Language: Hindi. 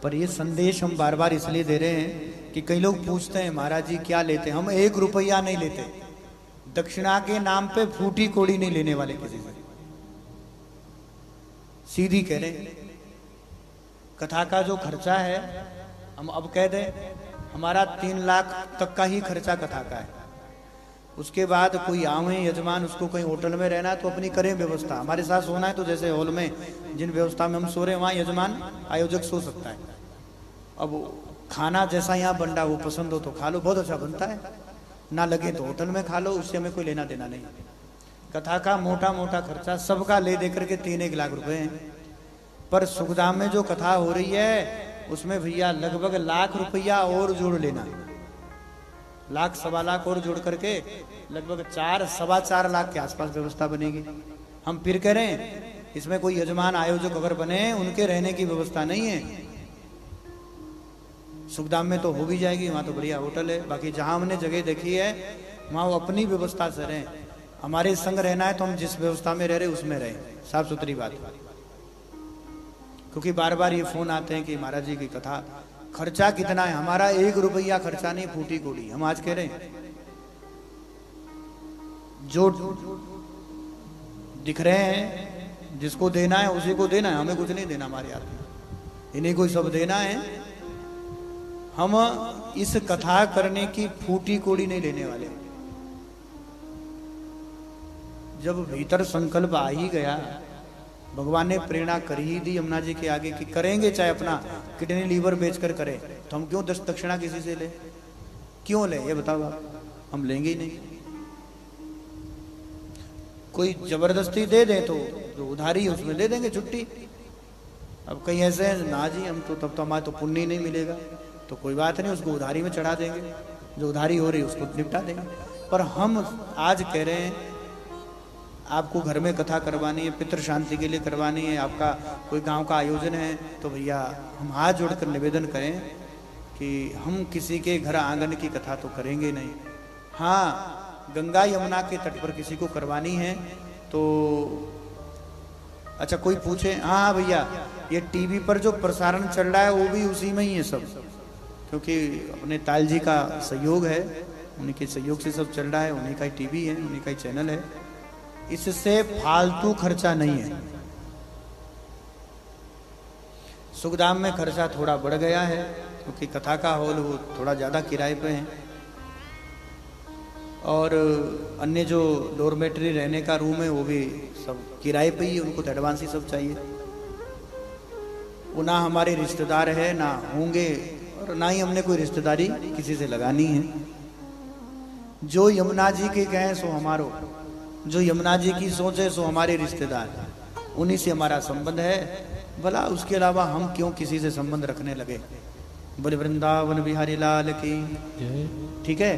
पर ये संदेश हम बार बार इसलिए दे रहे हैं कि कई लोग पूछते हैं महाराज जी क्या लेते हैं। हम 1 रुपया नहीं लेते, दक्षिणा के नाम पे फूटी कोड़ी नहीं लेने वाले किसी से, सीधी कह रहे हैं। कथा का जो खर्चा है हम अब कह दें, हमारा 3 लाख तक का ही खर्चा कथा का है। उसके बाद कोई आवे यजमान, उसको कहीं होटल में रहना है तो अपनी करें व्यवस्था। हमारे साथ सोना है तो जैसे हॉल में जिन व्यवस्था में हम सो रहे हैं वहाँ यजमान आयोजक सो सकता है। अब खाना जैसा यहाँ बन रहा वो पसंद हो तो खा लो, बहुत अच्छा बनता है, ना लगे तो होटल में खा लो, उससे हमें कोई लेना देना नहीं। कथा का मोटा मोटा खर्चा सबका ले दे करके 3-1 लाख रुपए हैं। पर सुखधाम में जो कथा हो रही है उसमें भैया लगभग लाख रुपया और जोड़ लेना, लाख सवा लाख और जोड़ करके लगभग 4-4.25 लाख के आसपास व्यवस्था बनेगी। हम फिर कह रहे हैं इसमें कोई यजमान आयोजक अगर बने उनके रहने की व्यवस्था नहीं है। सुखधाम में तो हो भी जाएगी, वहां तो बढ़िया होटल है। बाकी जहां हमने जगह देखी है वहां वो अपनी व्यवस्था से रहें। हमारे संग रहना है तो हम जिस व्यवस्था में रह रहे उसमें रहें, साफ सुथरी बात। क्योंकि बार बार ये फोन आते हैं कि महाराज जी की कथा खर्चा कितना है। हमारा 1 रुपया खर्चा नहीं, फूटी कोड़ी। हम आज कह रहे हैं जो दिख रहे हैं जिसको देना है उसी को देना है, हमें कुछ नहीं देना। हमारे हाथ में इन्हीं को सब देना है। हम इस कथा करने की फूटी कोड़ी नहीं लेने वाले। जब भीतर संकल्प आ ही गया, भगवान ने प्रेरणा कर ही दी यमुना जी के आगे कि करेंगे, चाहे अपना किडनी लीवर बेचकर करें, तो हम क्यों दक्षिणा किसी से ले? क्यों ले ये बताओ आप? हम लेंगे ही नहीं। कोई जबरदस्ती दे दे तो जो उधारी उसमें दे देंगे छुट्टी। अब कहीं ऐसे हैं ना जी हम तो तब तो हमारा तो पुण्य ही नहीं मिलेगा, तो कोई बात नहीं, उसको उधारी में चढ़ा देंगे, जो उधारी हो रही है उसको निपटा देंगे। पर हम आज कह रहे हैं आपको घर में कथा करवानी है, पितृ शांति के लिए करवानी है, आपका कोई गांव का आयोजन है, तो भैया हम हाथ जोड़कर निवेदन करें कि हम किसी के घर आंगन की कथा तो करेंगे नहीं। हाँ, गंगा यमुना के तट पर किसी को करवानी है तो अच्छा कोई पूछे, हाँ भैया ये टीवी पर जो प्रसारण चल रहा है वो भी उसी में ही है सब, क्योंकि अपने ताल जी का सहयोग है, उन्हीं के सहयोग से सब चल रहा है, उन्हीं का ही टीवी है, उन्हीं का ही चैनल है। इससे फालतू खर्चा नहीं है। सुखधाम में खर्चा थोड़ा बढ़ गया है क्योंकि कथा का हॉल वो थोड़ा ज्यादा किराए पे है, और अन्य जो डोरमेट्री रहने का रूम है वो भी सब किराए पे ही, उनको तो एडवांस ही सब चाहिए। वो ना हमारे रिश्तेदार है ना होंगे, और ना ही हमने कोई रिश्तेदारी किसी से लगानी है। जो यमुना जी के कहें सो हमारो, जो यमुना जी की सोचे सो हमारे रिश्तेदार, उन्हीं से हमारा संबंध है। भला उसके अलावा हम क्यों किसी से संबंध रखने लगे। बोले वृंदावन बिहारी लाल की। ठीक है।